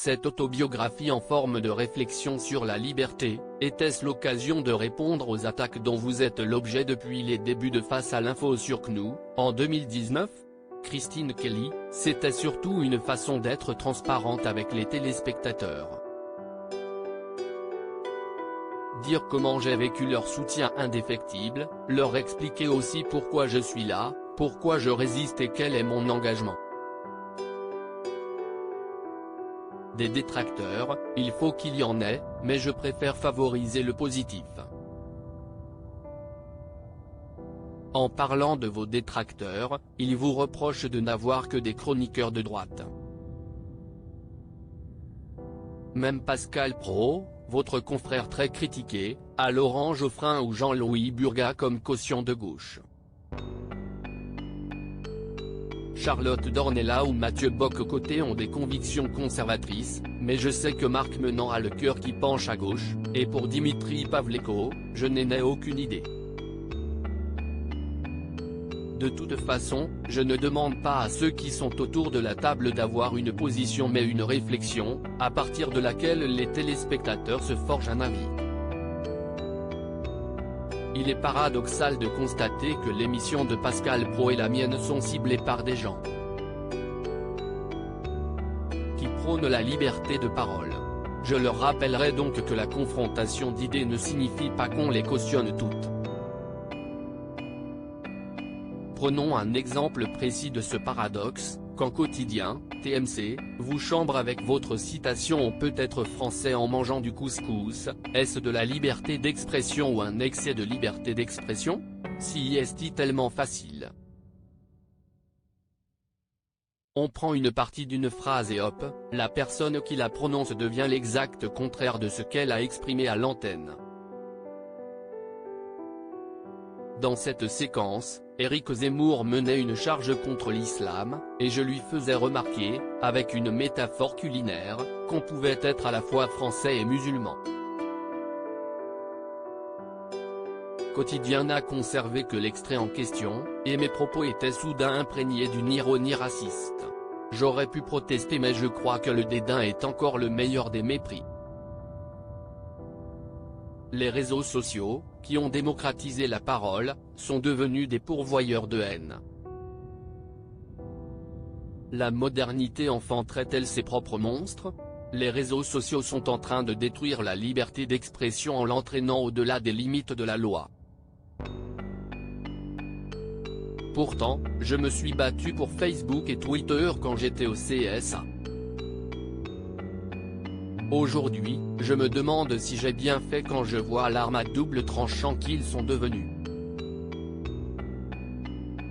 Cette autobiographie en forme de réflexion sur la liberté, était-ce l'occasion de répondre aux attaques dont vous êtes l'objet depuis les débuts de Face à l'info sur CNews, en 2019 ? Christine Kelly, c'était surtout une façon d'être transparente avec les téléspectateurs. Dire comment j'ai vécu leur soutien indéfectible, leur expliquer aussi pourquoi je suis là, pourquoi je résiste et quel est mon engagement. Des détracteurs, il faut qu'il y en ait, mais je préfère favoriser le positif. En parlant de vos détracteurs, ils vous reprochent de n'avoir que des chroniqueurs de droite. Même Pascal Praud, votre confrère très critiqué, a Laurent Geoffrin ou Jean-Louis Burgat comme caution de gauche. Charlotte Dornelas ou Mathieu Bock-Côté ont des convictions conservatrices, mais je sais que Marc Menant a le cœur qui penche à gauche, et pour Dimitri Pavlenko, je n'en ai aucune idée. De toute façon, je ne demande pas à ceux qui sont autour de la table d'avoir une position mais une réflexion, à partir de laquelle les téléspectateurs se forgent un avis. Il est paradoxal de constater que l'émission de Pascal Praud et la mienne sont ciblées par des gens qui prônent la liberté de parole. Je leur rappellerai donc que la confrontation d'idées ne signifie pas qu'on les cautionne toutes. Prenons un exemple précis de ce paradoxe, quand Quotidien, TMC, vous chambre avec votre citation « On peut être français en mangeant du couscous », est-ce de la liberté d'expression ou un excès de liberté d'expression ? Si est-il tellement facile ? On prend une partie d'une phrase et hop, la personne qui la prononce devient l'exact contraire de ce qu'elle a exprimé à l'antenne. Dans cette séquence, Éric Zemmour menait une charge contre l'islam, et je lui faisais remarquer, avec une métaphore culinaire, qu'on pouvait être à la fois français et musulman. Quotidien n'a conservé que l'extrait en question, et mes propos étaient soudain imprégnés d'une ironie raciste. J'aurais pu protester mais je crois que le dédain est encore le meilleur des mépris. Les réseaux sociaux, qui ont démocratisé la parole, sont devenus des pourvoyeurs de haine. La modernité enfanterait-elle ses propres monstres ? Les réseaux sociaux sont en train de détruire la liberté d'expression en l'entraînant au-delà des limites de la loi. Pourtant, je me suis battu pour Facebook et Twitter quand j'étais au CSA. Aujourd'hui, je me demande si j'ai bien fait quand je vois l'arme à double tranchant qu'ils sont devenus.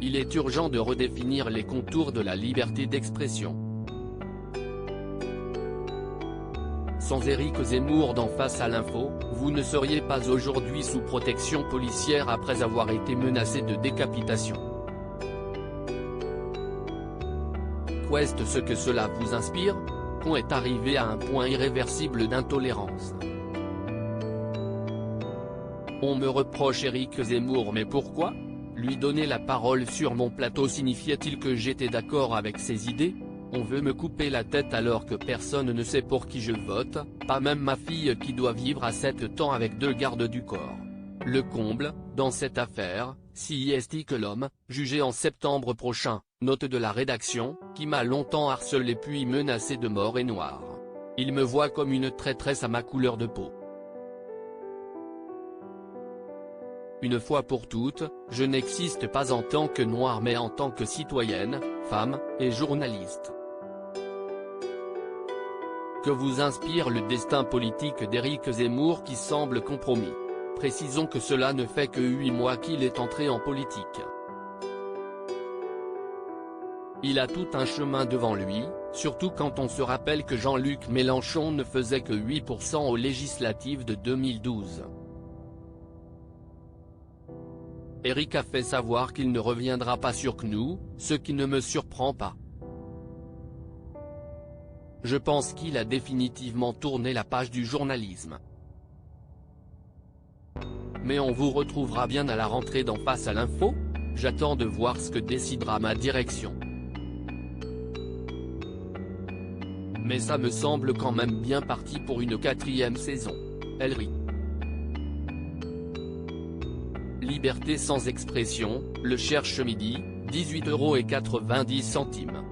Il est urgent de redéfinir les contours de la liberté d'expression. Sans Éric Zemmour dans Face à l'info, vous ne seriez pas aujourd'hui sous protection policière après avoir été menacé de décapitation. Qu'est-ce ce que cela vous inspire ? Qu'on est arrivé à un point irréversible d'intolérance. On me reproche Éric Zemmour mais pourquoi ? Lui donner la parole sur mon plateau signifiait-il que j'étais d'accord avec ses idées ? On veut me couper la tête alors que personne ne sait pour qui je vote, pas même ma fille qui doit vivre à 7 ans avec 2 gardes du corps. Le comble, dans cette affaire, si est que l'homme, jugé en septembre prochain, note de la rédaction, qui m'a longtemps harcelé puis menacé de mort est noir. Il me voit comme une traîtresse à ma couleur de peau. Une fois pour toutes, je n'existe pas en tant que noire mais en tant que citoyenne, femme, et journaliste. Que vous inspire le destin politique d'Éric Zemmour qui semble compromis ? Précisons que cela ne fait que 8 mois qu'il est entré en politique. Il a tout un chemin devant lui, surtout quand on se rappelle que Jean-Luc Mélenchon ne faisait que 8% aux législatives de 2012. Éric a fait savoir qu'il ne reviendra pas sur CNews, ce qui ne me surprend pas. Je pense qu'il a définitivement tourné la page du journalisme. Mais on vous retrouvera bien à la rentrée dans Face à l'info ? J'attends de voir ce que décidera ma direction. Mais ça me semble quand même bien parti pour une 4e saison. Elle rit. Liberté sans expression, le cherche midi, 18,90 €.